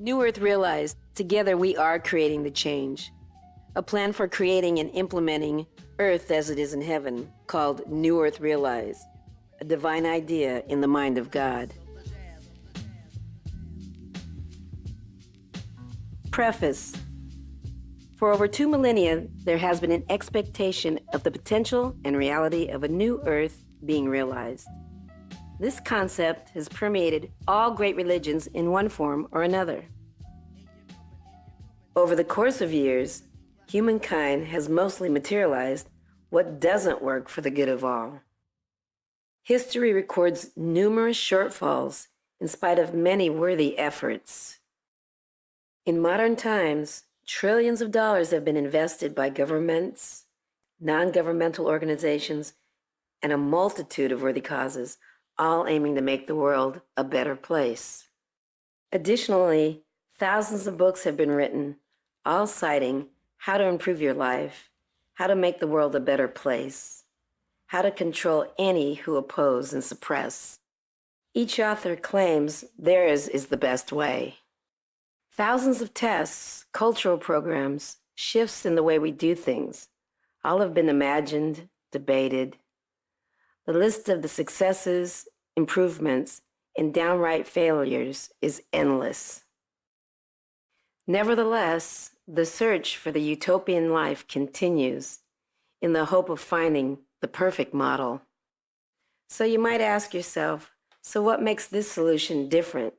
New Earth realized together we are creating the change. A plan for creating and implementing Earth as it is in heaven, called New Earth Realized, a divine idea in the mind of God. Preface. For over 2 millennia, there has been an expectation of the potential and reality of a new Earth being realized. This concept has permeated all great religions in one form or another. Over the course of years, humankind has mostly materialized what doesn't work for the good of all. History records numerous shortfalls in spite of many worthy efforts. In modern times, trillions of dollars have been invested by governments, non-governmental organizations, and a multitude of worthy causes, all aiming to make the world a better place. Additionally, thousands of books have been written, all citing how to improve your life, how to make the world a better place, how to control any who oppose and suppress. Each author claims theirs is the best way. Thousands of tests, cultural programs, shifts in the way we do things, all have been imagined, debated. The list of the successes, improvements, and downright failures is endless. Nevertheless, the search for the utopian life continues in the hope of finding the perfect model. So you might ask yourself, so what makes this solution different?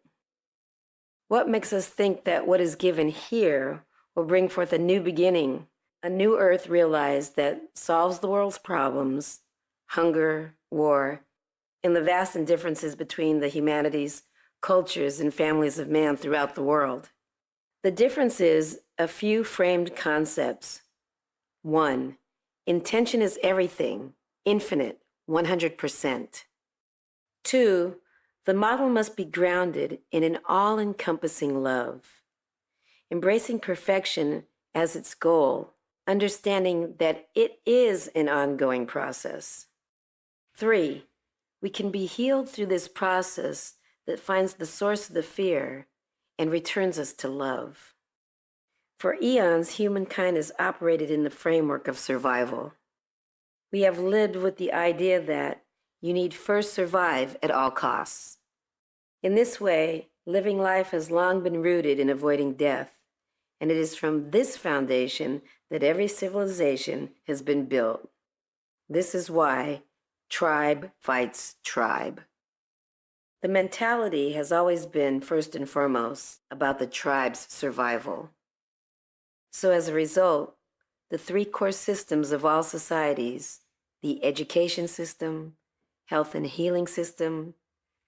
What makes us think that what is given here will bring forth a new beginning, a new Earth realized that solves the world's problems, hunger, war, and the vast indifferences between the humanities, cultures, and families of man throughout the world? The difference is a few framed concepts. 1. Intention is everything, infinite, 100%. 2. The model must be grounded in an all-encompassing love, embracing perfection as its goal, understanding that it is an ongoing process. 3. We can be healed through this process that finds the source of the fear and returns us to love. For eons, humankind has operated in the framework of survival. We have lived with the idea that you need first survive at all costs. In this way, living life has long been rooted in avoiding death, and it is from this foundation that every civilization has been built. This is why tribe fights tribe. The mentality has always been, first and foremost, about the tribe's survival. So as a result, the 3 core systems of all societies, the education system, health and healing system,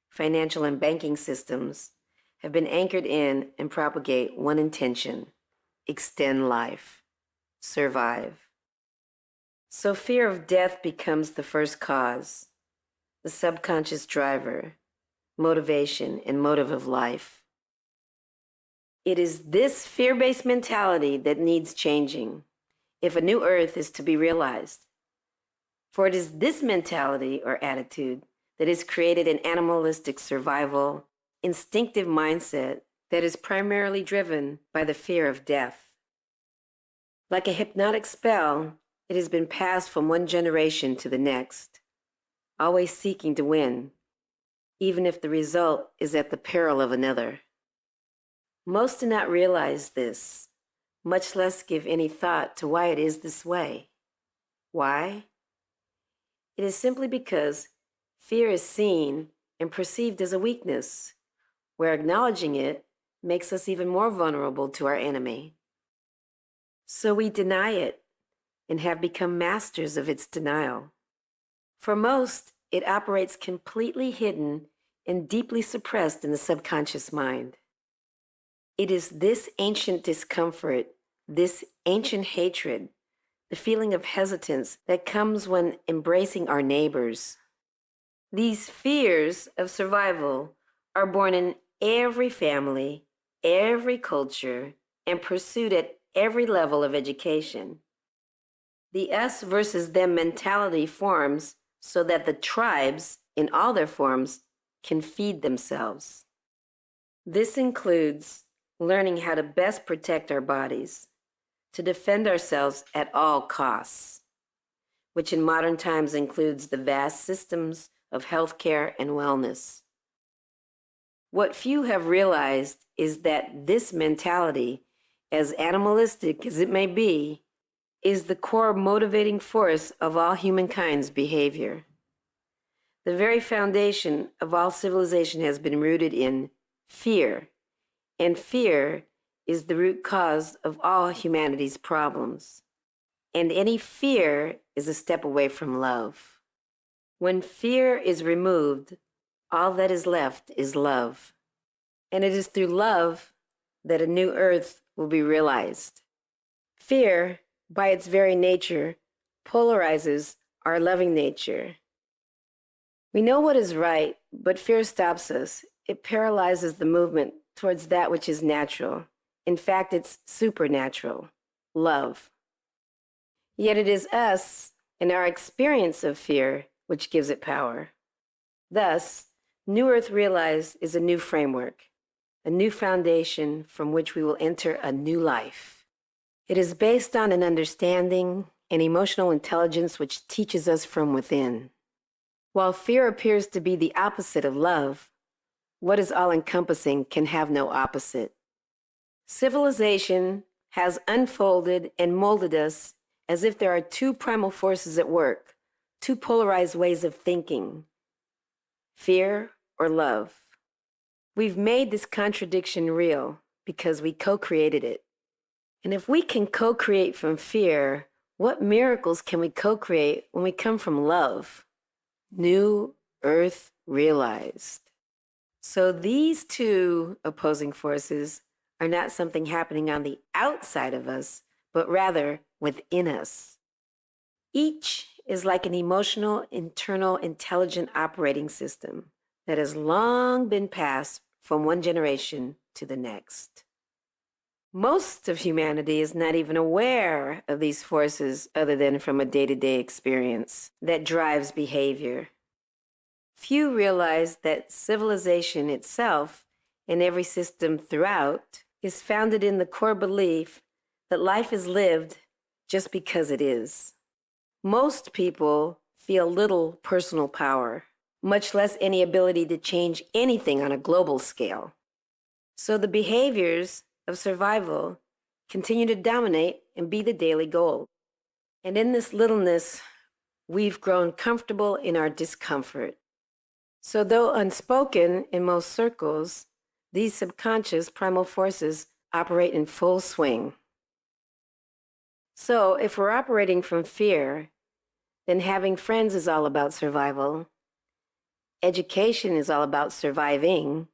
financial and banking systems, have been anchored in and propagate one intention: extend life, survive. So fear of death becomes the first cause, the subconscious driver, motivation, and motive of life. It is this fear-based mentality that needs changing if a new Earth is to be realized. For it is this mentality or attitude that has created an animalistic survival, instinctive mindset that is primarily driven by the fear of death. Like a hypnotic spell, it has been passed from one generation to the next, always seeking to win, even if the result is at the peril of another. Most do not realize this, much less give any thought to why it is this way. Why? It is simply because fear is seen and perceived as a weakness, where acknowledging it makes us even more vulnerable to our enemy. So we deny it and have become masters of its denial. For most, it operates completely hidden and deeply suppressed in the subconscious mind. It is this ancient discomfort, this ancient hatred, the feeling of hesitance that comes when embracing our neighbors. These fears of survival are born in every family, every culture, and pursued at every level of education. The us versus them mentality forms so that the tribes, in all their forms, can feed themselves. This includes learning how to best protect our bodies, to defend ourselves at all costs, which in modern times includes the vast systems of healthcare and wellness. What few have realized is that this mentality, as animalistic as it may be, is the core motivating force of all humankind's behavior. The very foundation of all civilization has been rooted in fear, and fear is the root cause of all humanity's problems. And any fear is a step away from love. When fear is removed, all that is left is love. And it is through love that a new earth will be realized. Fear, by its very nature, polarizes our loving nature. We know what is right, but fear stops us. It paralyzes the movement towards that which is natural. In fact, it's supernatural, love. Yet it is us and our experience of fear which gives it power. Thus, New Earth Realized is a new framework, a new foundation from which we will enter a new life. It is based on an understanding and emotional intelligence which teaches us from within. While fear appears to be the opposite of love, what is all-encompassing can have no opposite. Civilization has unfolded and molded us as if there are two primal forces at work, two polarized ways of thinking, fear or love. We've made this contradiction real because we co-created it. And if we can co-create from fear, what miracles can we co-create when we come from love? New Earth Realized. So these two opposing forces are not something happening on the outside of us, but rather within us. Each is like an emotional, internal, intelligent operating system that has long been passed from one generation to the next. Most of humanity is not even aware of these forces other than from a day-to-day experience that drives behavior. Few realize that civilization itself and every system throughout is founded in the core belief that life is lived just because it is. Most people feel little personal power, much less any ability to change anything on a global scale. So the behaviors of survival continue to dominate and be the daily goal. And in this littleness, we've grown comfortable in our discomfort. So though unspoken in most circles, these subconscious primal forces operate in full swing. So if we're operating from fear, then having friends is all about survival. Education is all about surviving.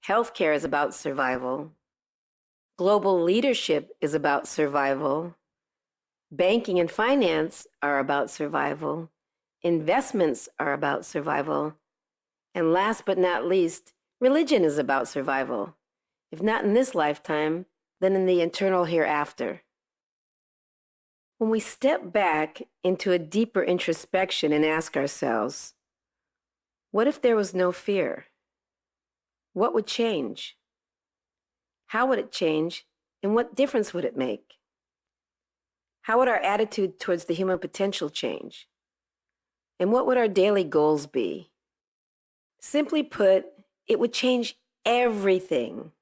Healthcare is about survival. Global leadership is about survival. Banking and finance are about survival. Investments are about survival. And last but not least, religion is about survival. If not in this lifetime, then in the eternal hereafter. When we step back into a deeper introspection and ask ourselves, what if there was no fear? What would change? How would it change, and what difference would it make? How would our attitude towards the human potential change? And what would our daily goals be? Simply put, it would change everything.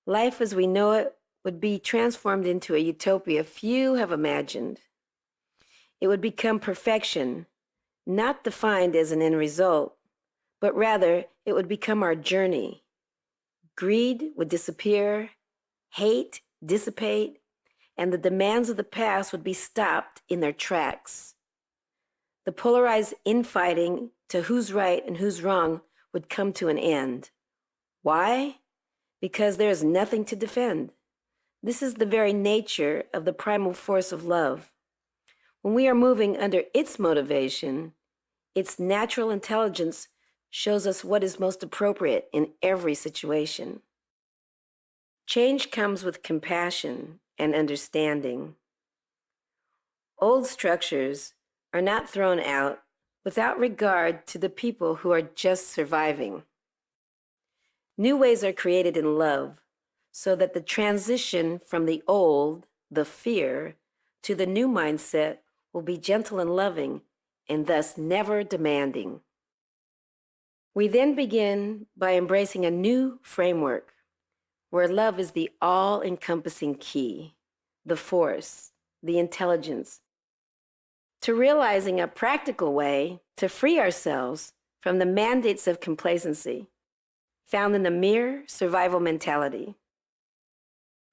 Life as we know it would be transformed into a utopia few have imagined. It would become perfection, not defined as an end result, but rather it would become our journey. Greed would disappear, hate dissipate, and the demands of the past would be stopped in their tracks. The polarized infighting to who's right and who's wrong would come to an end. Why? Because there is nothing to defend. This is the very nature of the primal force of love. When we are moving under its motivation, its natural intelligence shows us what is most appropriate in every situation. Change comes with compassion and understanding. Old structures are not thrown out without regard to the people who are just surviving. New ways are created in love, so that the transition from the old, the fear, to the new mindset will be gentle and loving, and thus never demanding. We then begin by embracing a new framework where love is the all-encompassing key, the force, the intelligence, to realizing a practical way to free ourselves from the mandates of complacency found in the mere survival mentality.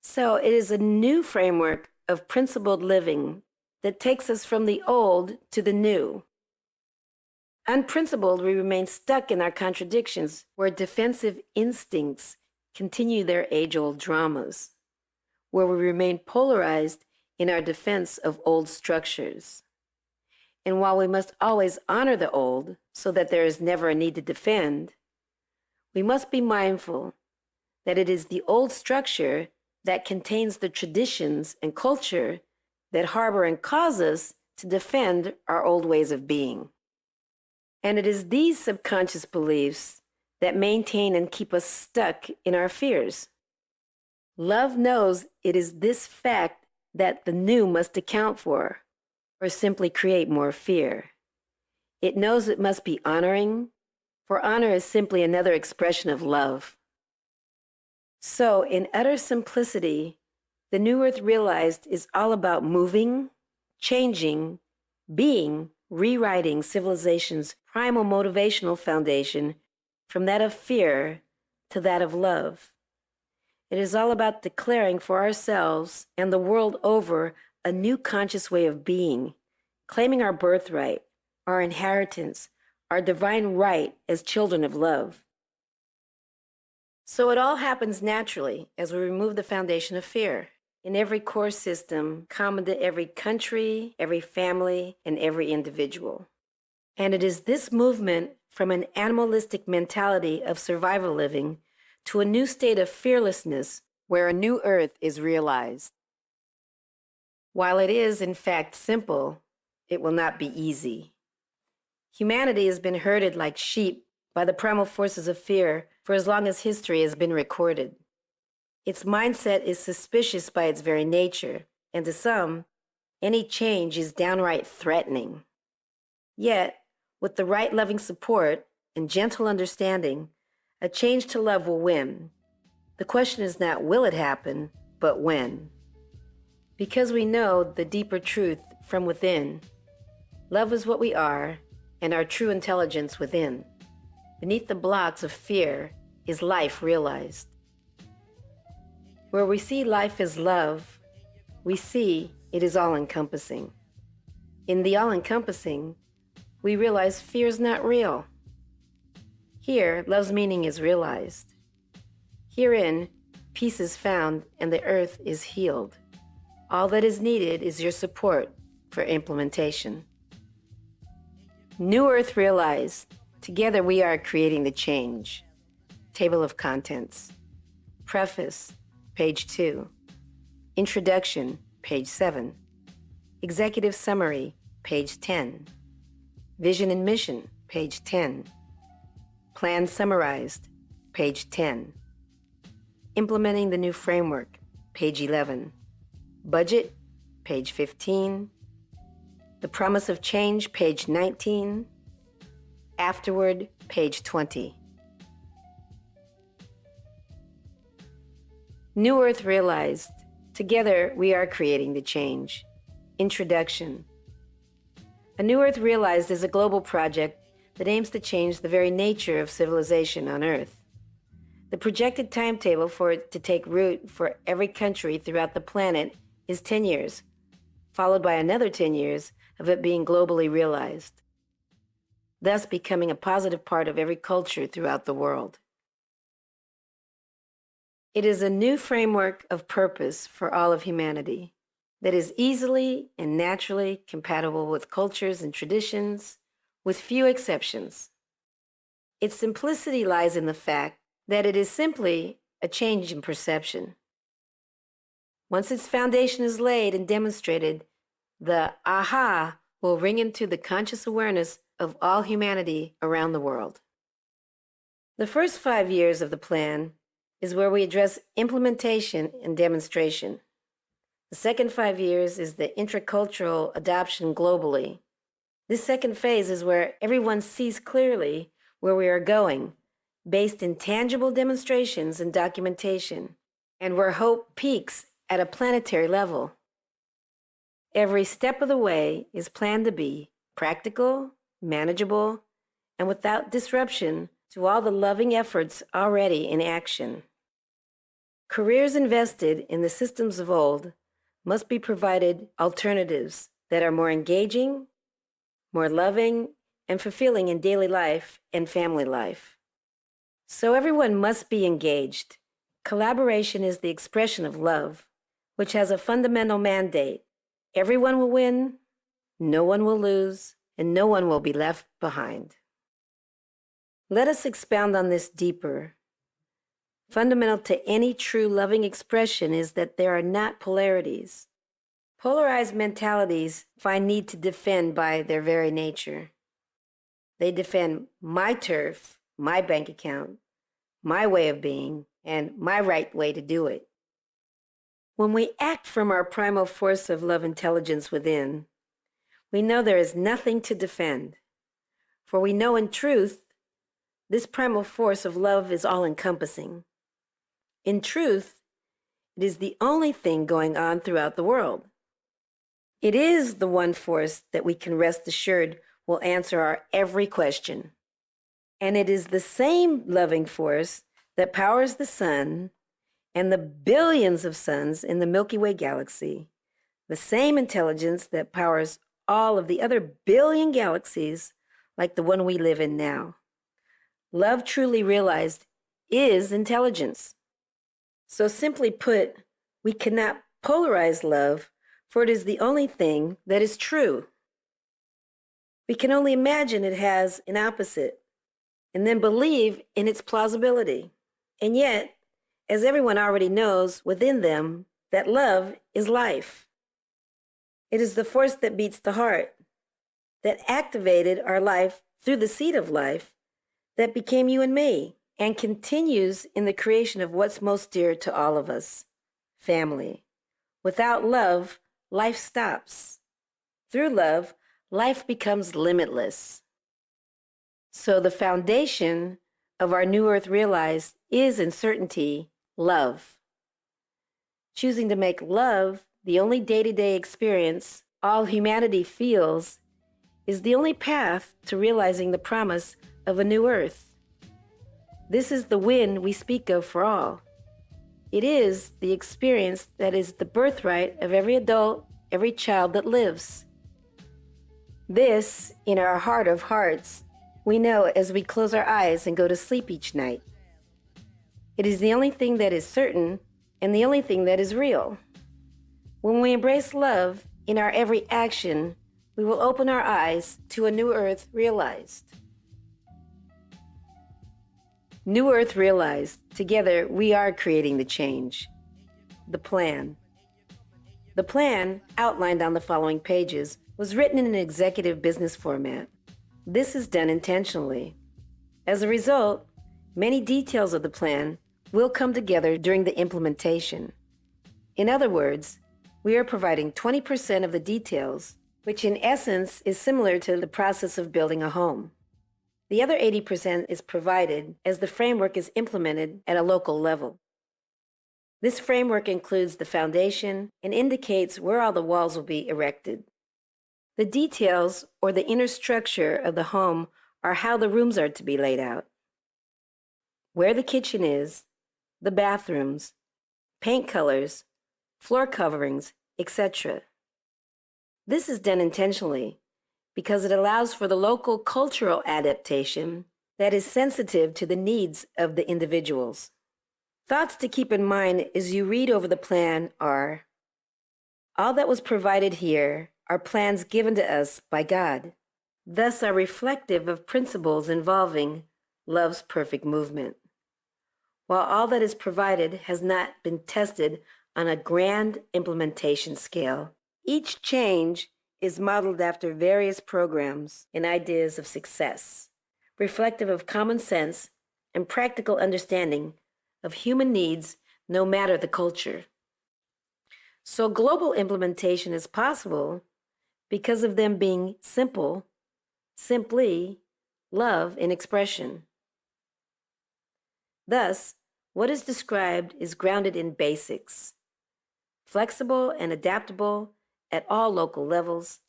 So it is a new framework of principled living that takes us from the old to the new. Unprincipled, we remain stuck in our contradictions where defensive instincts continue their age-old dramas, where we remain polarized in our defense of old structures. And while we must always honor the old so that there is never a need to defend, we must be mindful that it is the old structure that contains the traditions and culture that harbor and cause us to defend our old ways of being. And it is these subconscious beliefs that maintain and keep us stuck in our fears. Love knows it is this fact that the new must account for, or simply create more fear. It knows it must be honoring, for honor is simply another expression of love. So, in utter simplicity, the New Earth realized is all about moving, changing, being, rewriting civilization's primal motivational foundation from that of fear to that of love. It is all about declaring for ourselves and the world over a new conscious way of being, claiming our birthright, our inheritance, our divine right as children of love. So it all happens naturally as we remove the foundation of fear in every core system common to every country, every family, and every individual. And it is this movement from an animalistic mentality of survival living to a new state of fearlessness where a new earth is realized. While it is, in fact, simple, it will not be easy. Humanity has been herded like sheep by the primal forces of fear for as long as history has been recorded. Its mindset is suspicious by its very nature, and to some, any change is downright threatening. Yet, with the right loving support and gentle understanding, a change to love will win. The question is not will it happen, but when. Because we know the deeper truth from within, love is what we are and our true intelligence within. Beneath the blocks of fear is life realized. Where we see life as love, we see it is all-encompassing. In the all-encompassing, we realize fear is not real. Here, love's meaning is realized. Herein, peace is found and the earth is healed. All that is needed is your support for implementation. New Earth realized, together we are creating the change. Table of contents. Preface, page 2. Introduction, page 7. Executive summary, page 10. Vision and mission, page 10. Plan summarized, page 10. Implementing the new framework, page 11. Budget, page 15. The promise of change, page 19. Afterward, page 20. New Earth realized, together we are creating the change. Introduction. A New Earth realized is a global project that aims to change the very nature of civilization on Earth. The projected timetable for it to take root for every country throughout the planet is 10 years, followed by another 10 years of it being globally realized, thus becoming a positive part of every culture throughout the world. It is a new framework of purpose for all of humanity that is easily and naturally compatible with cultures and traditions, with few exceptions. Its simplicity lies in the fact that it is simply a change in perception. Once its foundation is laid and demonstrated, the aha will ring into the conscious awareness of all humanity around the world. The first 5 years of the plan is where we address implementation and demonstration. The second 5 years is the intercultural adoption globally. This second phase is where everyone sees clearly where we are going, based in tangible demonstrations and documentation, and where hope peaks at a planetary level. Every step of the way is planned to be practical, manageable, and without disruption to all the loving efforts already in action. Careers invested in the systems of old must be provided alternatives that are more engaging, more loving, and fulfilling in daily life and family life. So everyone must be engaged. Collaboration is the expression of love, which has a fundamental mandate. Everyone will win, no one will lose, and no one will be left behind. Let us expound on this deeper. Fundamental to any true loving expression is that there are not polarities. Polarized mentalities find need to defend by their very nature. They defend my turf, my bank account, my way of being, and my right way to do it. When we act from our primal force of love intelligence within, we know there is nothing to defend. For we know in truth, this primal force of love is all-encompassing. In truth, it is the only thing going on throughout the world. It is the one force that we can rest assured will answer our every question. And it is the same loving force that powers the sun and the billions of suns in the Milky Way galaxy, the same intelligence that powers all of the other billion galaxies like the one we live in now. Love truly realized is intelligence. So simply put, we cannot polarize love, for it is the only thing that is true. We can only imagine it has an opposite, and then believe in its plausibility. And yet, as everyone already knows within them, that love is life. It is the force that beats the heart, that activated our life through the seed of life, that became you and me, and continues in the creation of what's most dear to all of us, family. Without love, life stops. Through love, life becomes limitless. So the foundation of our new earth realized is in certainty love. Choosing to make love the only day-to-day experience all humanity feels is the only path to realizing the promise of a new earth. This is the win we speak of for all. It is the experience that is the birthright of every adult, every child that lives. This, in our heart of hearts, we know as we close our eyes and go to sleep each night. It is the only thing that is certain and the only thing that is real. When we embrace love in our every action, we will open our eyes to a new earth realized. New Earth realized, together we are creating the change. The plan. The plan, outlined on the following pages, was written in an executive business format. This is done intentionally. As a result, many details of the plan will come together during the implementation. In other words, we are providing 20% of the details, which in essence is similar to the process of building a home. The other 80% is provided as the framework is implemented at a local level. This framework includes the foundation and indicates where all the walls will be erected. The details, or the inner structure of the home, are how the rooms are to be laid out. Where the kitchen is, the bathrooms, paint colors, floor coverings, etc. This is done intentionally because it allows for the local cultural adaptation that is sensitive to the needs of the individuals. Thoughts to keep in mind as you read over the plan are: all that was provided here are plans given to us by God, thus are reflective of principles involving love's perfect movement. While all that is provided has not been tested on a grand implementation scale, each change is modeled after various programs and ideas of success, reflective of common sense and practical understanding of human needs, no matter the culture. So global implementation is possible because of them being simple, simply love in expression. Thus, what is described is grounded in basics, flexible and adaptable at all local levels.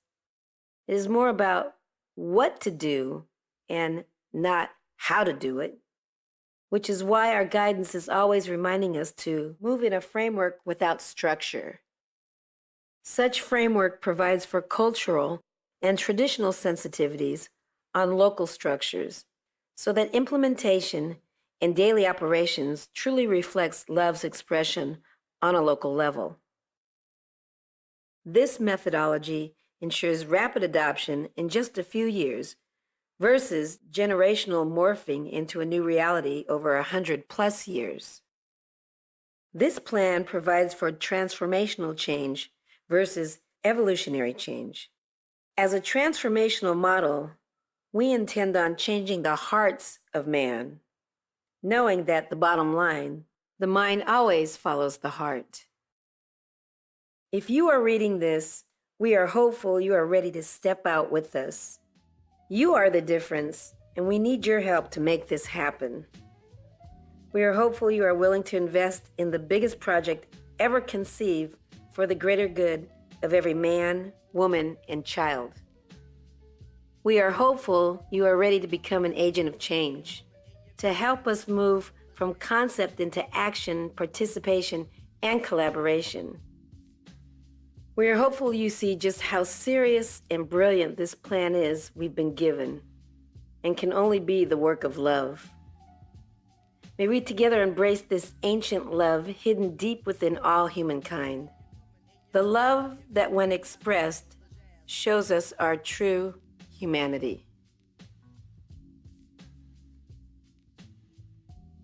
It is more about what to do and not how to do it, which is why our guidance is always reminding us to move in a framework without structure. Such framework provides for cultural and traditional sensitivities on local structures so that implementation and daily operations truly reflects love's expression on a local level. This methodology ensures rapid adoption in just a few years versus generational morphing into a new reality over 100+ years. This plan provides for transformational change versus evolutionary change. As a transformational model, we intend on changing the hearts of man, knowing that the bottom line, the mind always follows the heart. If you are reading this, we are hopeful you are ready to step out with us. You are the difference, and we need your help to make this happen. We are hopeful you are willing to invest in the biggest project ever conceived for the greater good of every man, woman, and child. We are hopeful you are ready to become an agent of change, to help us move from concept into action, participation, and collaboration. We are hopeful you see just how serious and brilliant this plan is we've been given, and can only be the work of love. May we together embrace this ancient love hidden deep within all humankind. The love that, when expressed, shows us our true humanity.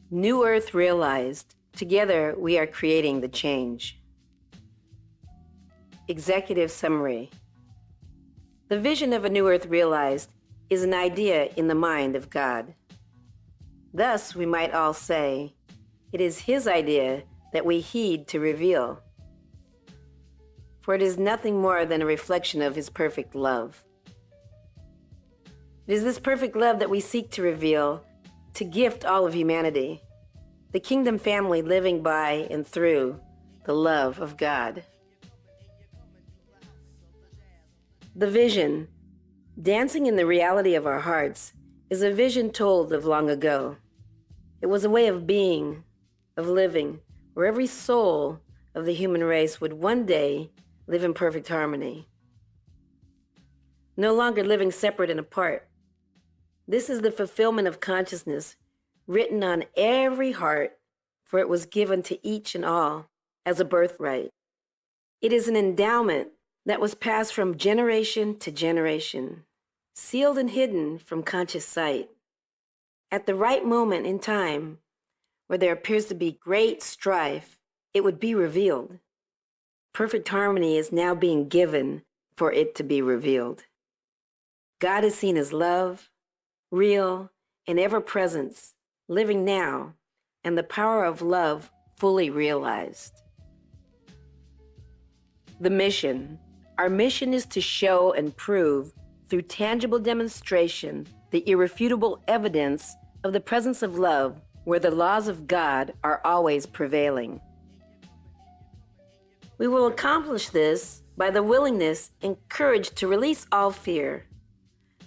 New Earth realized, together we are creating the change. Executive summary. The vision of a new Earth realized is an idea in the mind of God. Thus, we might all say, it is His idea that we heed to reveal. For it is nothing more than a reflection of His perfect love. It is this perfect love that we seek to reveal, to gift all of humanity, the kingdom family living by and through the love of God. The vision, dancing in the reality of our hearts, is a vision told of long ago. It was a way of being, of living, where every soul of the human race would one day live in perfect harmony. No longer living separate and apart. This is the fulfillment of consciousness written on every heart, for it was given to each and all as a birthright. It is an endowment that was passed from generation to generation, sealed and hidden from conscious sight. At the right moment in time, where there appears to be great strife, it would be revealed. Perfect harmony is now being given for it to be revealed. God is seen as love, real and ever-present, living now, and the power of love fully realized. The mission. Our mission is to show and prove through tangible demonstration the irrefutable evidence of the presence of love where the laws of God are always prevailing. We will accomplish this by the willingness and courage to release all fear,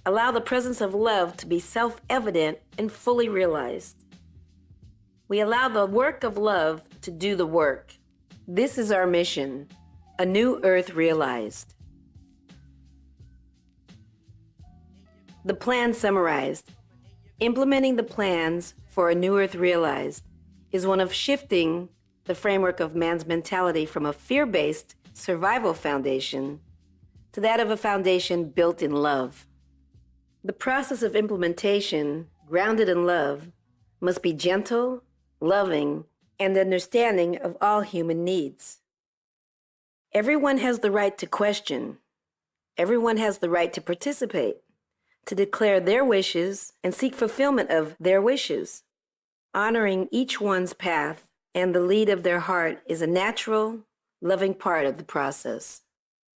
allow the presence of love to be self-evident and fully realized. We allow the work of love to do the work. This is our mission, a new Earth realized. The plan summarized. Implementing the plans for a new Earth realized is one of shifting the framework of man's mentality from a fear-based survival foundation to that of a foundation built in love. The process of implementation, grounded in love, must be gentle, loving, and understanding of all human needs. Everyone has the right to question. Everyone has the right to participate, to declare their wishes and seek fulfillment of their wishes. Honoring each one's path and the lead of their heart is a natural, loving part of the process.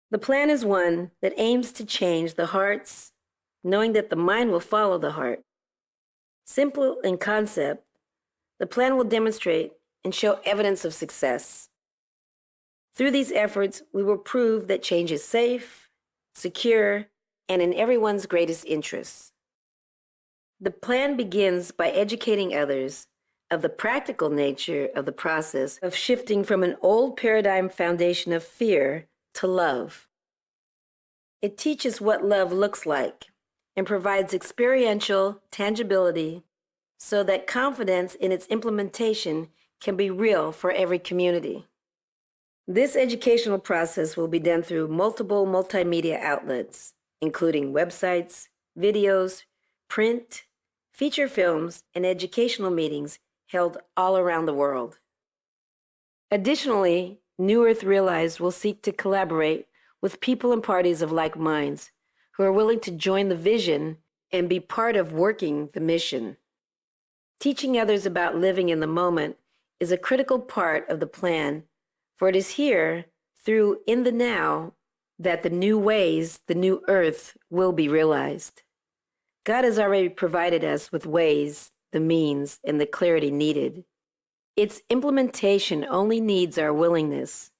The plan is one that aims to change the hearts, knowing that the mind will follow the heart. Simple in concept, the plan will demonstrate and show evidence of success. Through these efforts, we will prove that change is safe, secure, and in everyone's greatest interests. The plan begins by educating others of the practical nature of the process of shifting from an old paradigm foundation of fear to love. It teaches what love looks like and provides experiential tangibility so that confidence in its implementation can be real for every community. This educational process will be done through multiple multimedia outlets, including websites, videos, print, feature films, and educational meetings held all around the world. Additionally, New Earth Realized will seek to collaborate with people and parties of like minds who are willing to join the vision and be part of working the mission. Teaching others about living in the moment is a critical part of the plan, for it is here, through in the now, that the new ways, the new earth, will be realized. God has already provided us with ways, the means, and the clarity needed. Its implementation only needs our willingness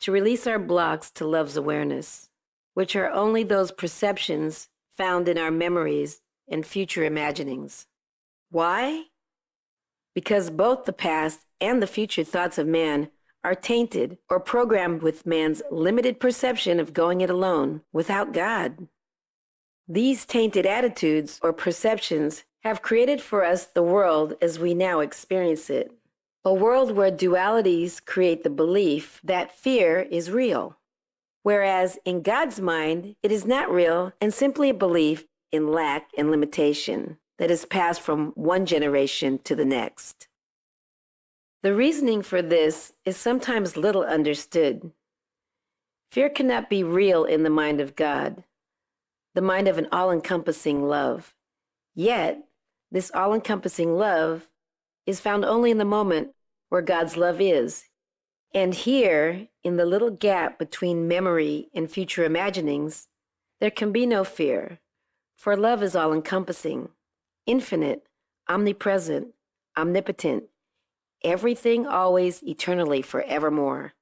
to release our blocks to love's awareness, which are only those perceptions found in our memories and future imaginings. Why? Because both the past and the future thoughts of man are tainted or programmed with man's limited perception of going it alone without God. These tainted attitudes or perceptions have created for us the world as we now experience it, a world where dualities create the belief that fear is real, whereas in God's mind, it is not real and simply a belief in lack and limitation that is passed from one generation to the next. The reasoning for this is sometimes little understood. Fear cannot be real in the mind of God, the mind of an all-encompassing love. Yet, this all-encompassing love is found only in the moment where God's love is. And here, in the little gap between memory and future imaginings, there can be no fear, for love is all-encompassing, infinite, omnipresent, omnipotent, everything always, eternally, forevermore.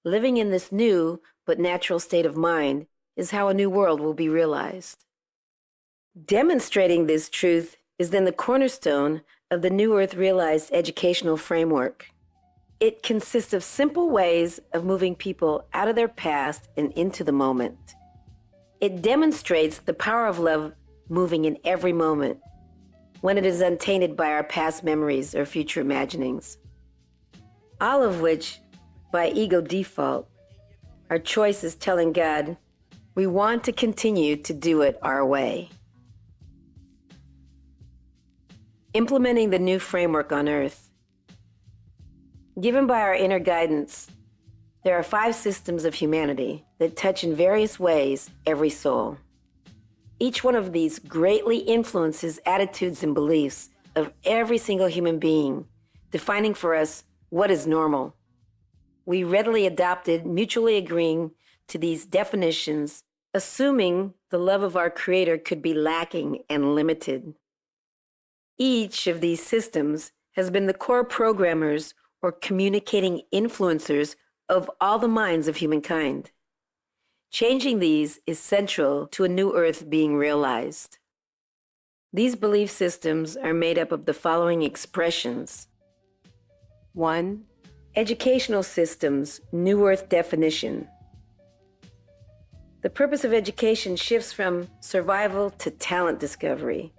Living in this new but natural state of mind is how a new world will be realized. Demonstrating this truth is then the cornerstone of the New Earth Realized educational framework. It consists of simple ways of moving people out of their past and into the moment. It demonstrates the power of love moving in every moment, when it is untainted by our past memories or future imaginings. All of which, by ego default, our choice is telling God, we want to continue to do it our way. Implementing the new framework on Earth. Given by our inner guidance, there are 5 systems of humanity that touch in various ways every soul. Each one of these greatly influences attitudes and beliefs of every single human being, defining for us what is normal. We readily adopted, mutually agreeing to these definitions, assuming the love of our Creator could be lacking and limited. Each of these systems has been the core programmers or communicating influencers of all the minds of humankind. Changing these is central to a new earth being realized. These belief systems are made up of the following expressions. 1. Educational systems, New Earth definition. The purpose of education shifts from survival to talent discovery.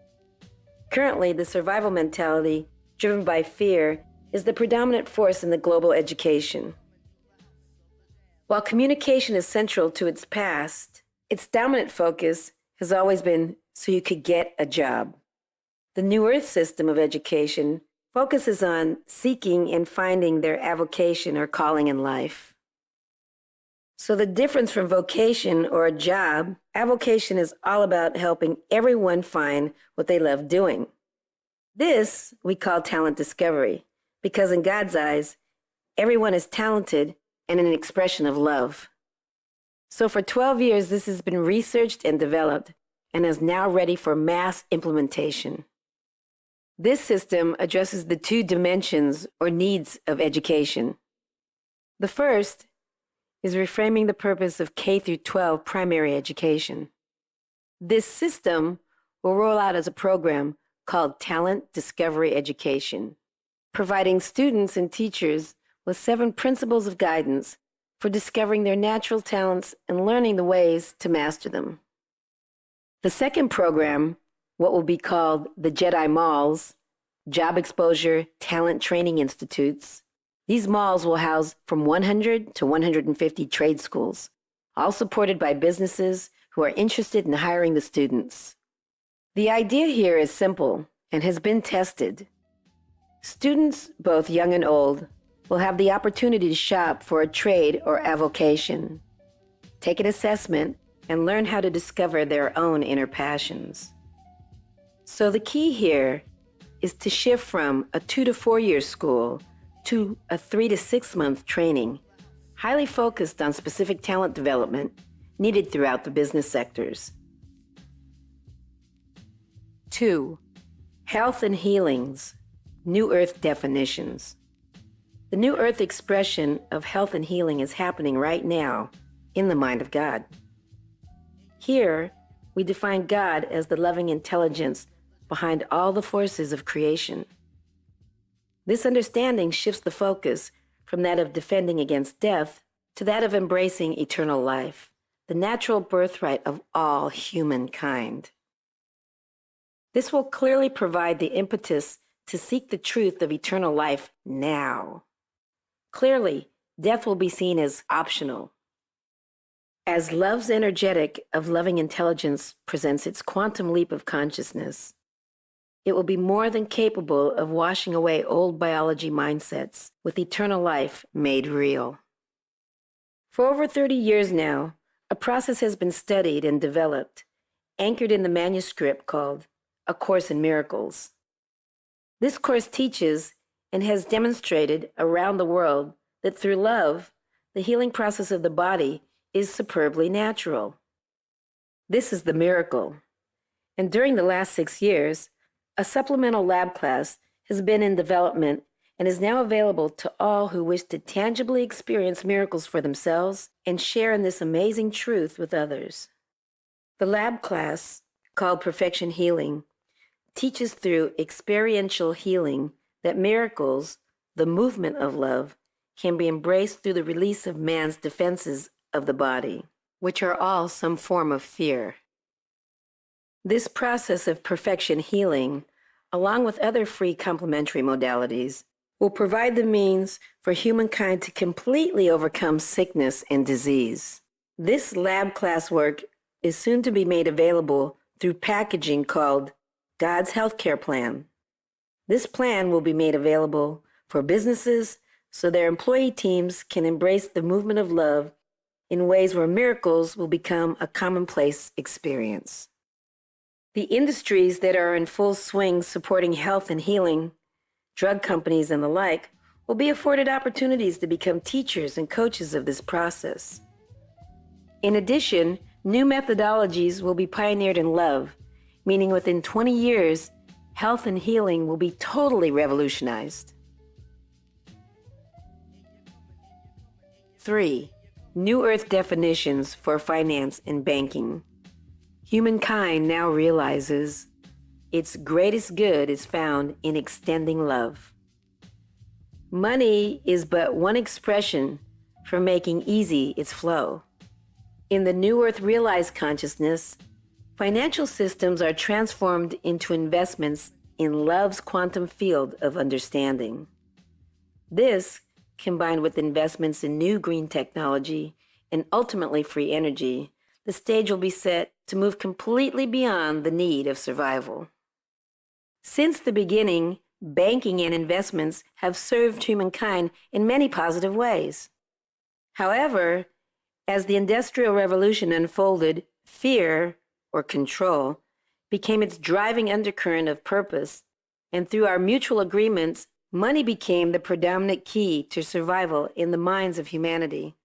Currently, the survival mentality, driven by fear, is the predominant force in the global education. While communication is central to its past, its dominant focus has always been so you could get a job. The New Earth system of education focuses on seeking and finding their avocation or calling in life. So the difference from vocation or a job, avocation is all about helping everyone find what they love doing. This we call talent discovery, because in God's eyes, everyone is talented and an expression of love. So for 12 years, this has been researched and developed and is now ready for mass implementation. This system addresses the two dimensions or needs of education. The first is reframing the purpose of K through 12 primary education. This system will roll out as a program called Talent Discovery Education, providing students and teachers with 7 principles of guidance for discovering their natural talents and learning the ways to master them. The second program, what will be called the Jedi Malls, Job Exposure Talent Training Institutes. These malls will house from 100 to 150 trade schools, all supported by businesses who are interested in hiring the students. The idea here is simple and has been tested. Students, both young and old, will have the opportunity to shop for a trade or avocation, take an assessment, and learn how to discover their own inner passions. So the key here is to shift from a 2 to 4 year school to a 3 to 6 month training, highly focused on specific talent development needed throughout the business sectors. 2. Health and healings, New Earth definitions. The New Earth expression of health and healing is happening right now in the mind of God. Here, we define God as the loving intelligence behind all the forces of creation. This understanding shifts the focus from that of defending against death to that of embracing eternal life, the natural birthright of all humankind. This will clearly provide the impetus to seek the truth of eternal life now. Clearly, death will be seen as optional. As love's energetic of loving intelligence presents its quantum leap of consciousness, it will be more than capable of washing away old biology mindsets with eternal life made real. For over 30 years now, a process has been studied and developed, anchored in the manuscript called A Course in Miracles. This course teaches and has demonstrated around the world that through love, the healing process of the body is superbly natural. This is the miracle. And during the last 6 years, a supplemental lab class has been in development and is now available to all who wish to tangibly experience miracles for themselves and share in this amazing truth with others. The lab class, called Perfection Healing, teaches through experiential healing that miracles, the movement of love, can be embraced through the release of man's defenses of the body, which are all some form of fear. This process of perfection healing, along with other free complementary modalities, will provide the means for humankind to completely overcome sickness and disease. This lab class work is soon to be made available through packaging called God's Healthcare Plan. This plan will be made available for businesses so their employee teams can embrace the movement of love in ways where miracles will become a commonplace experience. The industries that are in full swing supporting health and healing, drug companies and the like, will be afforded opportunities to become teachers and coaches of this process. In addition, new methodologies will be pioneered in love, meaning within 20 years, health and healing will be totally revolutionized. 3. New Earth definitions for finance and banking. Humankind now realizes its greatest good is found in extending love. Money is but one expression for making easy its flow. In the New Earth realized consciousness, financial systems are transformed into investments in love's quantum field of understanding. This, combined with investments in new green technology and ultimately free energy, the stage will be set to move completely beyond the need of survival. Since the beginning, banking and investments have served humankind in many positive ways. However, as the Industrial Revolution unfolded, fear, or control, became its driving undercurrent of purpose And through our mutual agreements, money became the predominant key to survival in the minds of humanity.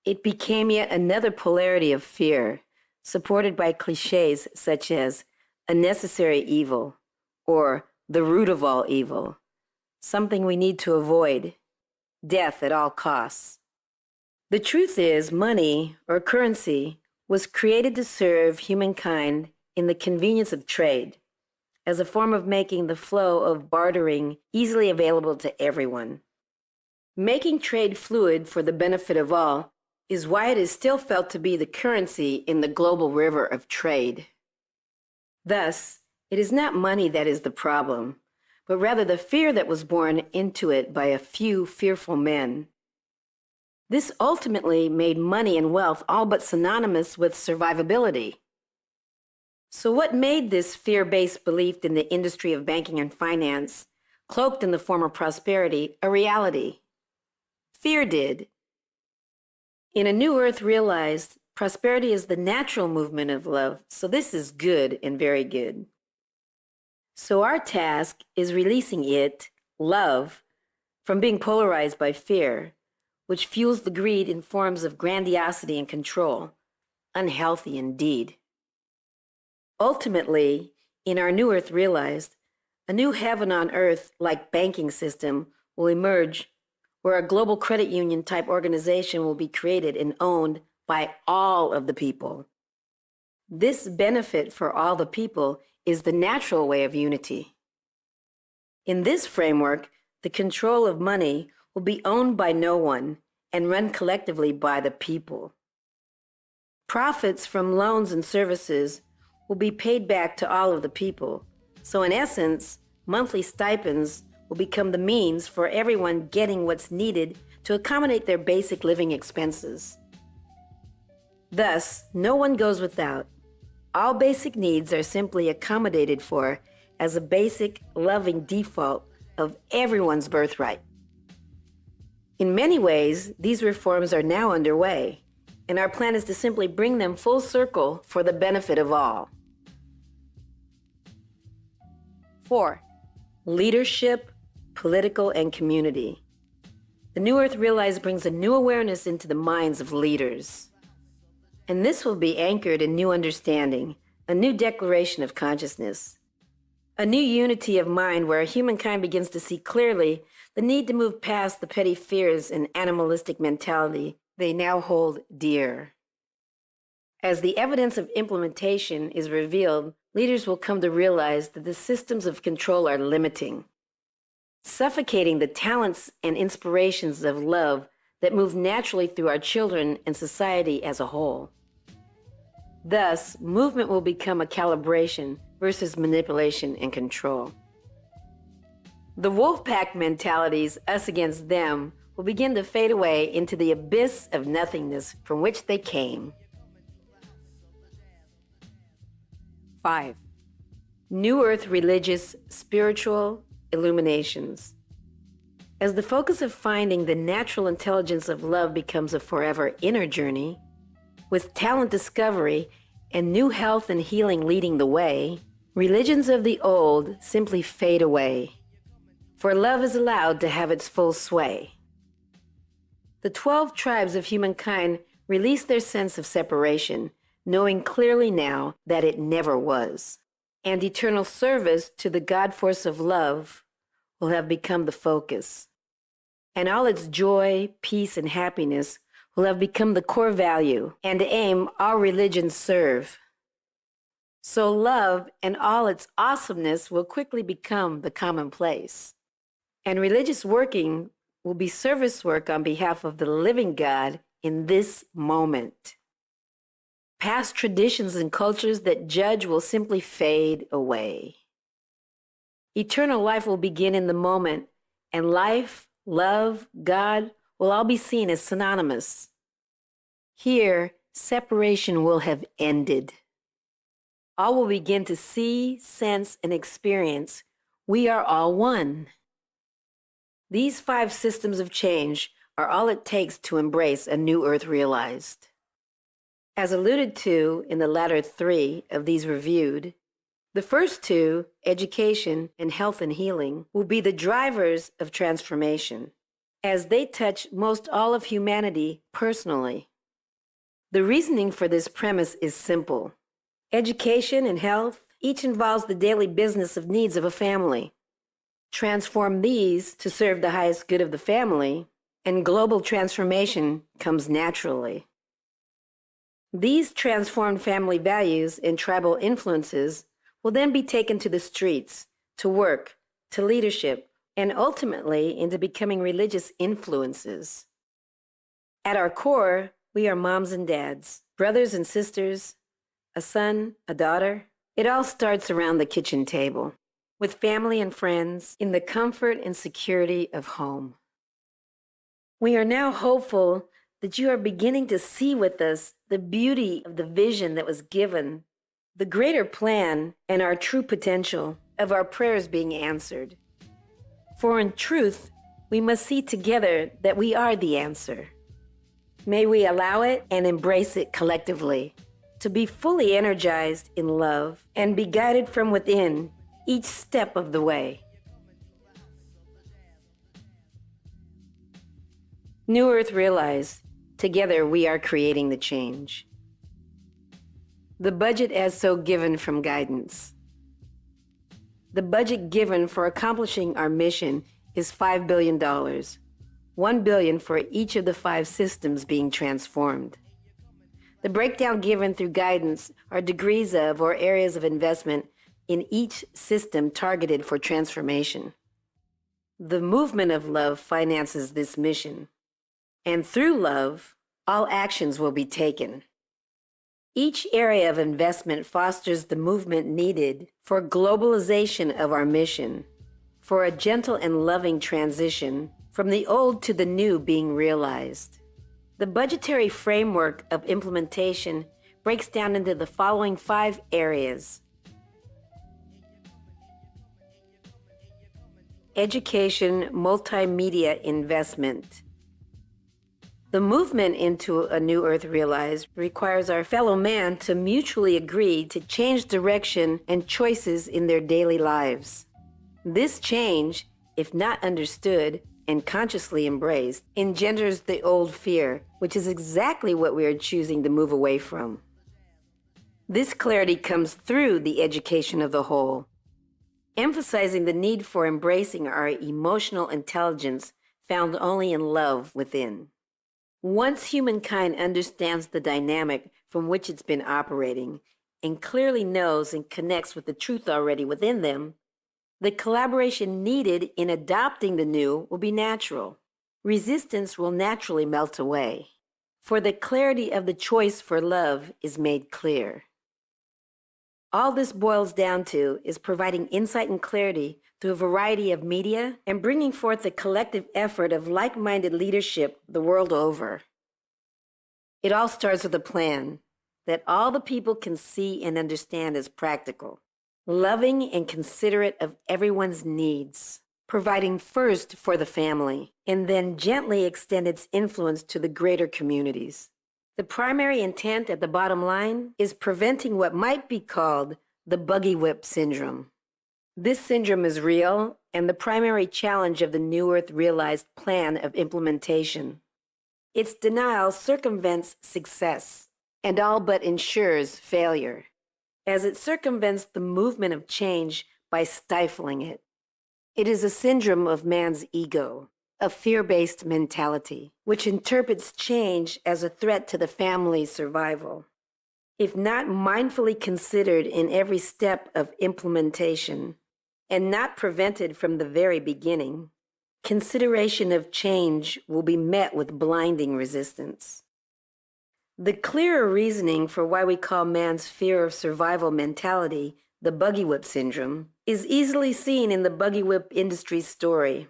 It became yet another polarity of fear, supported by cliches such as a necessary evil or the root of all evil, something we need to avoid, death at all costs. The truth is, money, or currency, was created to serve humankind in the convenience of trade, as a form of making the flow of bartering easily available to everyone. Making trade fluid for the benefit of all is why it is still felt to be the currency in the global river of trade. Thus, it is not money that is the problem, but rather the fear that was born into it by a few fearful men. This ultimately made money and wealth all but synonymous with survivability. So what made this fear-based belief in the industry of banking and finance, cloaked in the form of prosperity, a reality? Fear did. In A New Earth realized prosperity is the natural movement of love, so this is good and very good. So our task is releasing it, love, from being polarized by fear, which fuels the greed in forms of grandiosity and control, unhealthy indeed. Ultimately, in Our New Earth realized, a new heaven on earth like banking system will emerge where a global credit union type organization will be created and owned by all of the people. This benefit for all the people is the natural way of unity. In this framework, the control of money will be owned by no one and run collectively by the people. Profits from loans and services will be paid back to all of the people. So in essence, monthly stipends will become the means for everyone getting what's needed to accommodate their basic living expenses. Thus, no one goes without. All basic needs are simply accommodated for as a basic, loving default of everyone's birthright. In many ways, these reforms are now underway, and our plan is to simply bring them full circle for the benefit of all. 4. Leadership, political, and community. The New Earth Realized brings a new awareness into the minds of leaders. And this will be anchored in new understanding, a new declaration of consciousness, a new unity of mind where humankind begins to see clearly the need to move past the petty fears and animalistic mentality they now hold dear. As the evidence of implementation is revealed, leaders will come to realize that the systems of control are limiting, suffocating the talents and inspirations of love that move naturally through our children and society as a whole. Thus, movement will become a calibration versus manipulation and control. The wolf pack mentalities, us against them, will begin to fade away into the abyss of nothingness from which they came. 5. New Earth religious, spiritual illuminations. As the focus of finding the natural intelligence of love becomes a forever inner journey, with talent discovery and new health and healing leading the way, religions of the old simply fade away, for love is allowed to have its full sway. The 12 tribes of humankind release their sense of separation, knowing clearly now that it never was, and eternal service to the God force of love will have become the focus, and all its joy, peace, and happiness will have become the core value and aim all religions serve. So love and all its awesomeness will quickly become the commonplace, and religious working will be service work on behalf of the living God in this moment. Past traditions and cultures that judge will simply fade away. Eternal life will begin in the moment, and life, love, God will all be seen as synonymous. Here, separation will have ended. All will begin to see, sense, and experience we are all one. These 5 systems of change are all it takes to embrace a new earth realized. As alluded to in the latter 3 of these reviewed, The first two, education and health and healing, will be the drivers of transformation, as they touch most all of humanity personally. The reasoning for this premise is simple. Education and health each involves the daily business of needs of a family. Transform these to serve the highest good of the family, and global transformation comes naturally. These transformed family values and tribal influences will then be taken to the streets, to work, to leadership, and ultimately into becoming religious influences. At our core, we are moms and dads, brothers and sisters, a son, a daughter. It all starts around the kitchen table, with family and friends in the comfort and security of home. We are now hopeful that you are beginning to see with us the beauty of the vision that was given, the greater plan and our true potential of our prayers being answered. For in truth, we must see together that we are the answer. May we allow it and embrace it collectively, to be fully energized in love and be guided from within each step of the way. New Earth Realize, together we are creating the change. The budget as so given from guidance. The budget given for accomplishing our mission is $5 billion, $1 billion for each of the 5 systems being transformed. The breakdown given through guidance are degrees of or areas of investment in each system targeted for transformation. The movement of love finances this mission, and through love, all actions will be taken. Each area of investment fosters the movement needed for globalization of our mission, for a gentle and loving transition from the old to the new being realized. The budgetary framework of implementation breaks down into the following 5 areas. Education multimedia investment. The movement into a New Earth Realized requires our fellow man to mutually agree to change direction and choices in their daily lives. This change, if not understood and consciously embraced, engenders the old fear, which is exactly what we are choosing to move away from. This clarity comes through the education of the whole, emphasizing the need for embracing our emotional intelligence found only in love within. Once humankind understands the dynamic from which it's been operating and clearly knows and connects with the truth already within them, the collaboration needed in adopting the new will be natural. Resistance will naturally melt away, for the clarity of the choice for love is made clear. All this boils down to is providing insight and clarity through a variety of media and bringing forth the collective effort of like-minded leadership the world over. It all starts with a plan that all the people can see and understand as practical, loving and considerate of everyone's needs, providing first for the family, and then gently extend its influence to the greater communities. The primary intent at the bottom line is preventing what might be called the buggy whip syndrome. This syndrome is real and the primary challenge of the New Earth Realized plan of implementation. Its denial circumvents success and all but ensures failure, as it circumvents the movement of change by stifling it. It is a syndrome of man's ego, a fear-based mentality, which interprets change as a threat to the family's survival. If not mindfully considered in every step of implementation, and not prevented from the very beginning, consideration of change will be met with blinding resistance. The clearer reasoning for why we call man's fear of survival mentality the buggy whip syndrome is easily seen in the buggy whip industry's story.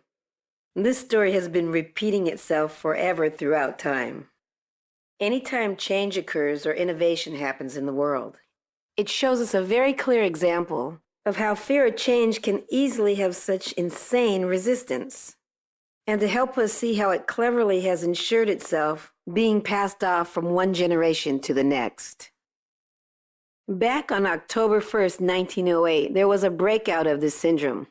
This story has been repeating itself forever throughout time. Anytime change occurs or innovation happens in the world, it shows us a very clear example of how fear of change can easily have such insane resistance, and to help us see how it cleverly has ensured itself being passed off from one generation to the next. Back on October 1st, 1908, there was a breakout of this syndrome,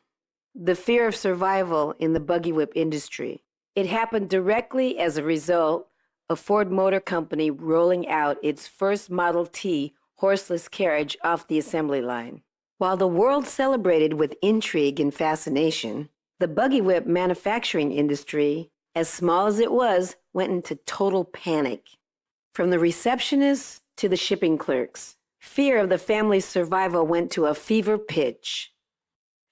the fear of survival in the buggy whip industry. It happened directly as a result of Ford Motor Company rolling out its first Model T horseless carriage off the assembly line. While the world celebrated with intrigue and fascination, the buggy whip manufacturing industry, as small as it was, went into total panic. From the receptionists to the shipping clerks, fear of the family's survival went to a fever pitch.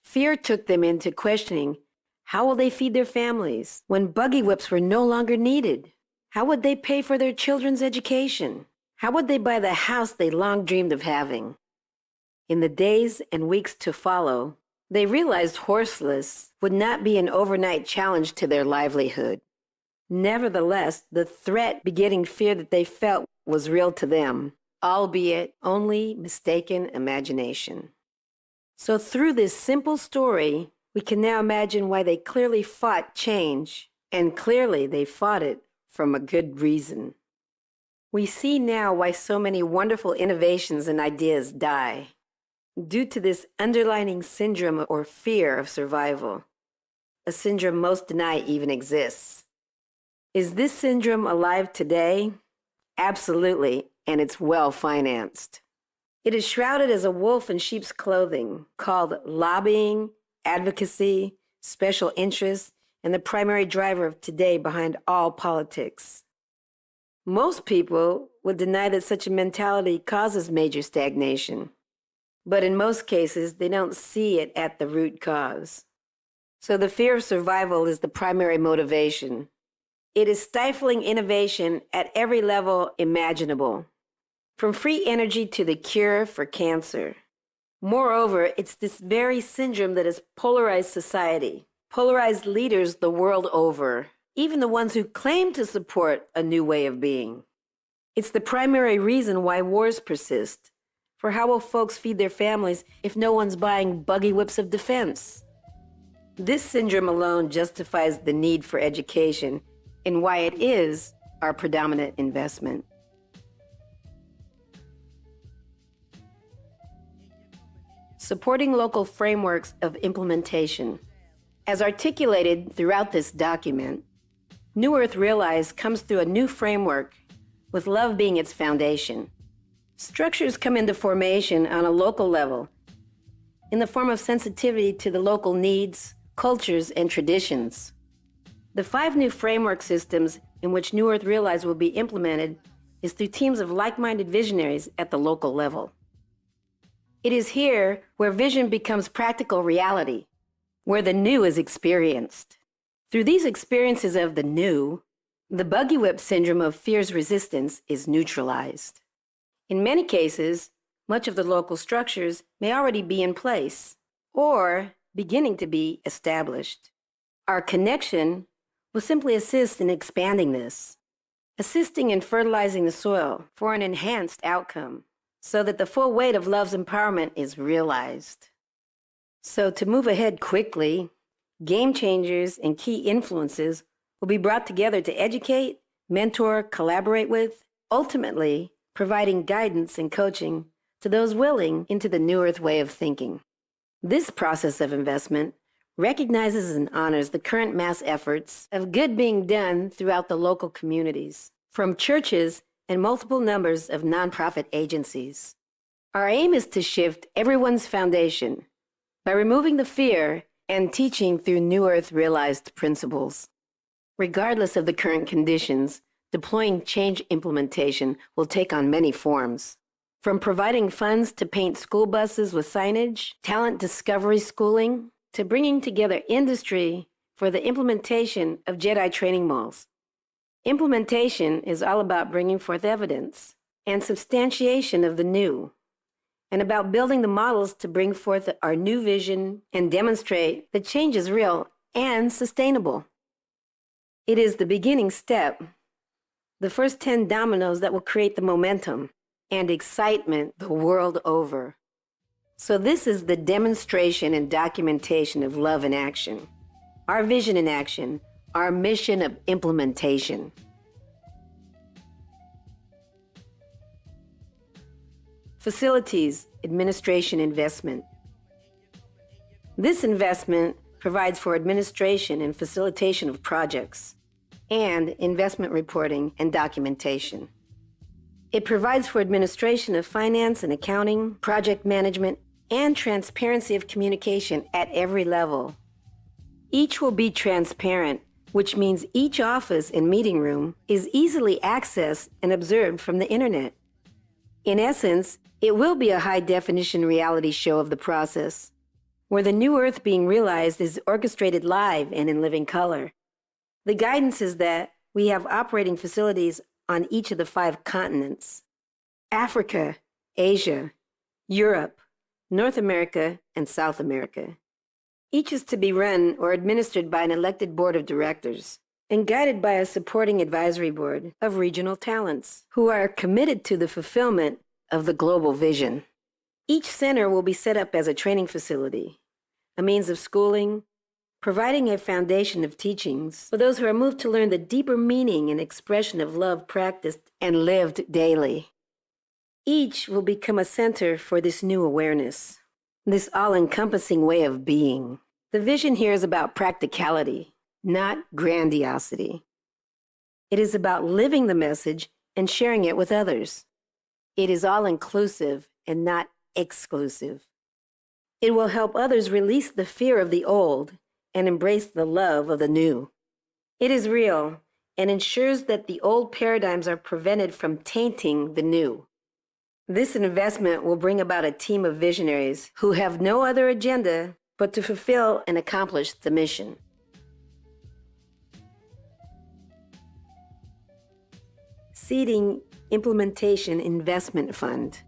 Fear took them into questioning, how will they feed their families when buggy whips were no longer needed? How would they pay for their children's education? How would they buy the house they long dreamed of having? In the days and weeks to follow, they realized horseless would not be an overnight challenge to their livelihood. Nevertheless, the threat begetting fear that they felt was real to them, albeit only mistaken imagination. So through this simple story, we can now imagine why they clearly fought change, and clearly they fought it from a good reason. We see now why so many wonderful innovations and ideas die, due to this underlying syndrome or fear of survival, a syndrome most deny even exists. Is this syndrome alive today? Absolutely, and it's well financed. It is shrouded as a wolf in sheep's clothing, called lobbying, advocacy, special interests, and the primary driver of today behind all politics. Most people would deny that such a mentality causes major stagnation, but in most cases, they don't see it at the root cause. So the fear of survival is the primary motivation. It is stifling innovation at every level imaginable, from free energy to the cure for cancer. Moreover, it's this very syndrome that has polarized society, polarized leaders the world over, even the ones who claim to support a new way of being. It's the primary reason why wars persist. For how will folks feed their families if no one's buying buggy whips of defense? This syndrome alone justifies the need for education and why it is our predominant investment. Supporting local frameworks of implementation. As articulated throughout this document, New Earth Realized comes through a new framework, with love being its foundation. Structures come into formation on a local level, in the form of sensitivity to the local needs, cultures, and traditions. The 5 new framework systems in which New Earth Realized will be implemented is through teams of like-minded visionaries at the local level. It is here where vision becomes practical reality, where the new is experienced. Through these experiences of the new, the buggy whip syndrome of fear's resistance is neutralized. In many cases, much of the local structures may already be in place or beginning to be established. Our connection will simply assist in expanding this, assisting in fertilizing the soil for an enhanced outcome so that the full weight of love's empowerment is realized. So to move ahead quickly, game changers and key influences will be brought together to educate, mentor, collaborate with, ultimately providing guidance and coaching to those willing into the New Earth way of thinking. This process of investment recognizes and honors the current mass efforts of good being done throughout the local communities, from churches and multiple numbers of nonprofit agencies. Our aim is to shift everyone's foundation by removing the fear and teaching through New Earth Realized principles. Regardless of the current conditions, deploying change implementation will take on many forms. From providing funds to paint school buses with signage, talent discovery schooling, to bringing together industry for the implementation of Jedi training malls. Implementation is all about bringing forth evidence and substantiation of the new, and about building the models to bring forth our new vision and demonstrate that change is real and sustainable. It is the beginning step, the first 10 dominoes that will create the momentum and excitement the world over. So this is the demonstration and documentation of love in action, our vision in action, our mission of implementation. Facilities, administration, investment. This investment provides for administration and facilitation of projects, and investment reporting and documentation. It provides for administration of finance and accounting, project management, and transparency of communication at every level. Each will be transparent, which means each office and meeting room is easily accessed and observed from the internet. In essence, it will be a high-definition reality show of the process, where the new Earth being realized is orchestrated live and in living color. The guidance is that we have operating facilities on each of the 5 continents: Africa, Asia, Europe, North America, and South America. Each is to be run or administered by an elected board of directors and guided by a supporting advisory board of regional talents who are committed to the fulfillment of the global vision. Each center will be set up as a training facility, a means of schooling, providing a foundation of teachings for those who are moved to learn the deeper meaning and expression of love practiced and lived daily. Each will become a center for this new awareness, this all-encompassing way of being. The vision here is about practicality, not grandiosity. It is about living the message and sharing it with others. It is all-inclusive and not exclusive. It will help others release the fear of the old and embrace the love of the new. It is real and ensures that the old paradigms are prevented from tainting the new. This investment will bring about a team of visionaries who have no other agenda but to fulfill and accomplish the mission. Seeding Implementation Investment Fund.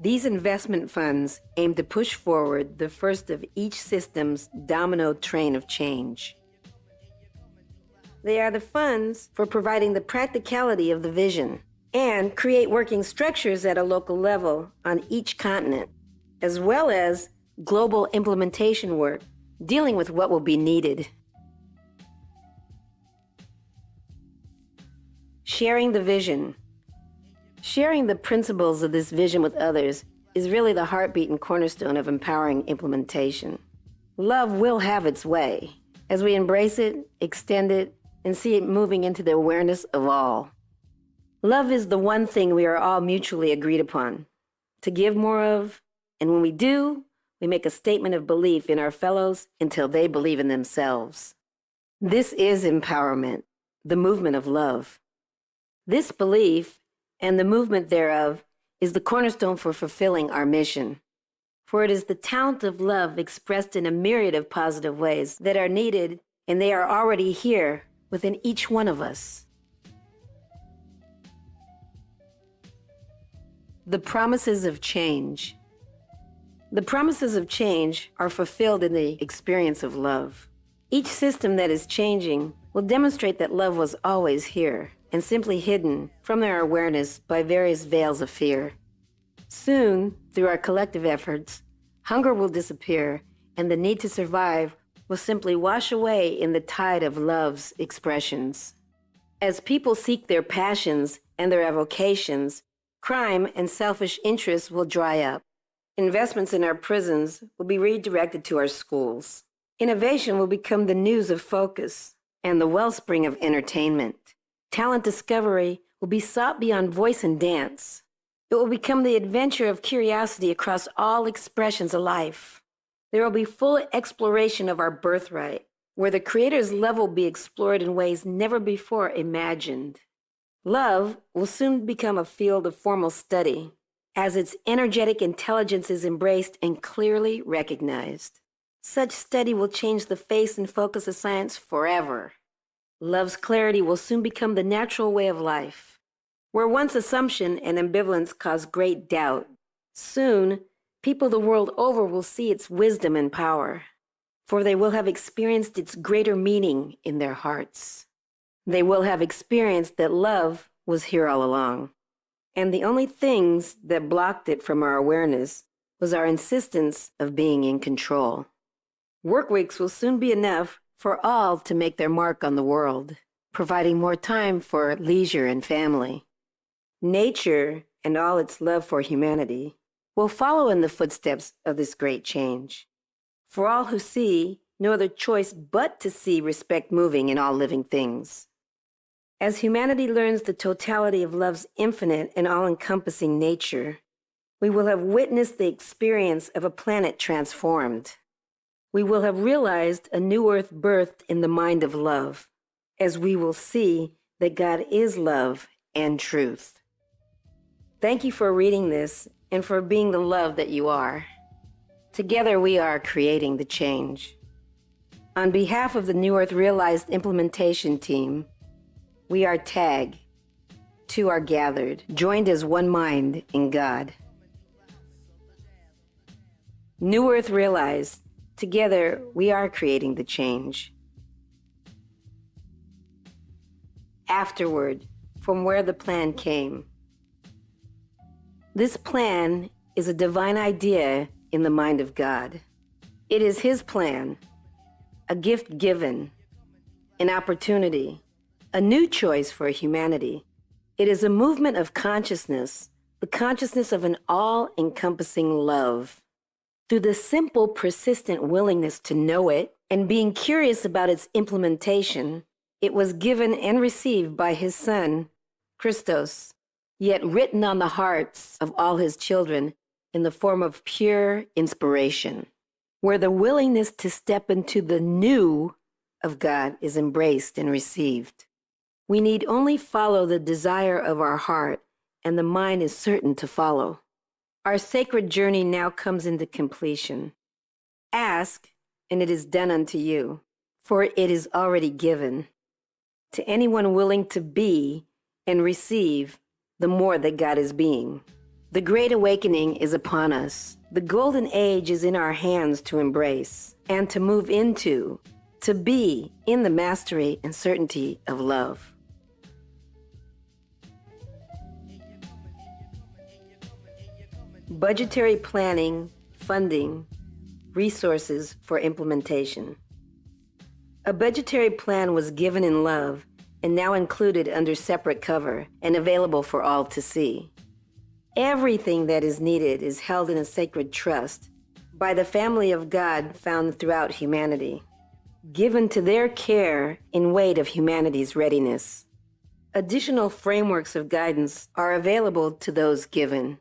These investment funds aim to push forward the first of each system's domino train of change. They are the funds for providing the practicality of the vision and create working structures at a local level on each continent, as well as global implementation work dealing with what will be needed. Sharing the vision. Sharing the principles of this vision with others is really the heartbeat and cornerstone of empowering implementation. Love will have its way as we embrace it, extend it, and see it moving into the awareness of all. Love is the one thing we are all mutually agreed upon to give more of, and when we do, we make a statement of belief in our fellows until they believe in themselves. This is empowerment, the movement of love. This belief and the movement thereof is the cornerstone for fulfilling our mission. For it is the talent of love expressed in a myriad of positive ways that are needed, and they are already here within each one of us. The promises of change. The promises of change are fulfilled in the experience of love. Each system that is changing will demonstrate that love was always here and simply hidden from their awareness by various veils of fear. Soon, through our collective efforts, hunger will disappear and the need to survive will simply wash away in the tide of love's expressions. As people seek their passions and their avocations, crime and selfish interests will dry up. Investments in our prisons will be redirected to our schools. Innovation will become the news of focus and the wellspring of entertainment. Talent discovery will be sought beyond voice and dance. It will become the adventure of curiosity across all expressions of life. There will be full exploration of our birthright, where the Creator's love will be explored in ways never before imagined. Love will soon become a field of formal study, as its energetic intelligence is embraced and clearly recognized. Such study will change the face and focus of science forever. Love's clarity will soon become the natural way of life. Where once assumption and ambivalence caused great doubt, soon people the world over will see its wisdom and power, for they will have experienced its greater meaning in their hearts. They will have experienced that love was here all along, and the only things that blocked it from our awareness was our insistence of being in control. Work weeks will soon be enough for all to make their mark on the world, providing more time for leisure and family. Nature and all its love for humanity, will follow in the footsteps of this great change. For all who see, no other choice but to see respect moving in all living things. As humanity learns the totality of love's infinite and all-encompassing nature, we will have witnessed the experience of a planet transformed. We will have realized a new earth birthed in the mind of love, as we will see that God is love and truth. Thank you for reading this and for being the love that you are. Together we are creating the change. On behalf of the New Earth Realized implementation team, we are TAG. Two are gathered, joined as one mind in God. New Earth Realized, together we are creating the change. Afterward, from where the plan came. This plan is a divine idea in the mind of God. It is His plan, a gift given, an opportunity, a new choice for humanity. It is a movement of consciousness, the consciousness of an all-encompassing love. Through the simple, persistent willingness to know it and being curious about its implementation, it was given and received by His Son, Christos, yet written on the hearts of all His children in the form of pure inspiration, where the willingness to step into the new of God is embraced and received. We need only follow the desire of our heart, and the mind is certain to follow. Our sacred journey now comes into completion. Ask, and it is done unto you, for it is already given to anyone willing to be and receive the more that God is being. The Great Awakening is upon us. The Golden Age is in our hands to embrace and to move into, to be in the mastery and certainty of love. Budgetary planning, funding, resources for implementation. A budgetary plan was given in love and now included under separate cover and available for all to see. Everything that is needed is held in a sacred trust by the family of God found throughout humanity, given to their care in weight of humanity's readiness. Additional frameworks of guidance are available to those given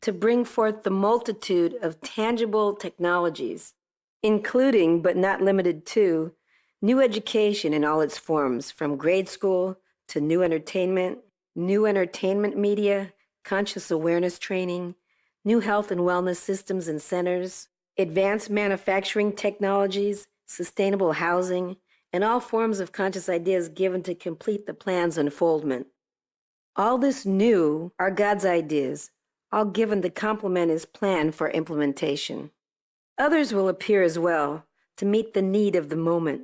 to bring forth the multitude of tangible technologies, including but not limited to new education in all its forms, from grade school to new entertainment media, conscious awareness training, new health and wellness systems and centers, advanced manufacturing technologies, sustainable housing, and all forms of conscious ideas given to complete the plan's unfoldment. All this new are God's ideas, all given to complement His plan for implementation. Others will appear as well to meet the need of the moment.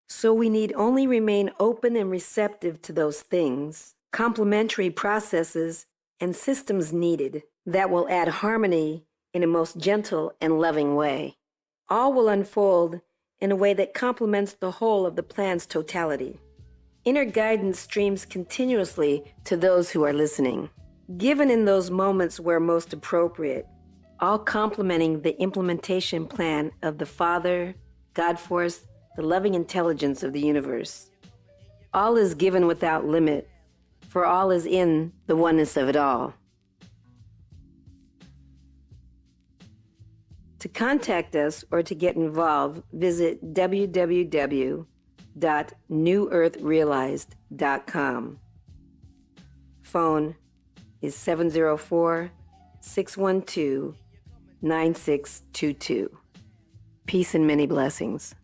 So we need only remain open and receptive to those things, complementary processes, and systems needed that will add harmony in a most gentle and loving way. All will unfold in a way that complements the whole of the plan's totality. Inner guidance streams continuously to those who are listening, given in those moments where most appropriate, all complementing the implementation plan of the Father, God Force, the loving intelligence of the universe. All is given without limit, for all is in the oneness of it all. To contact us or to get involved, visit www.newearthrealized.com. Phone is 704-612-9622. Peace and many blessings.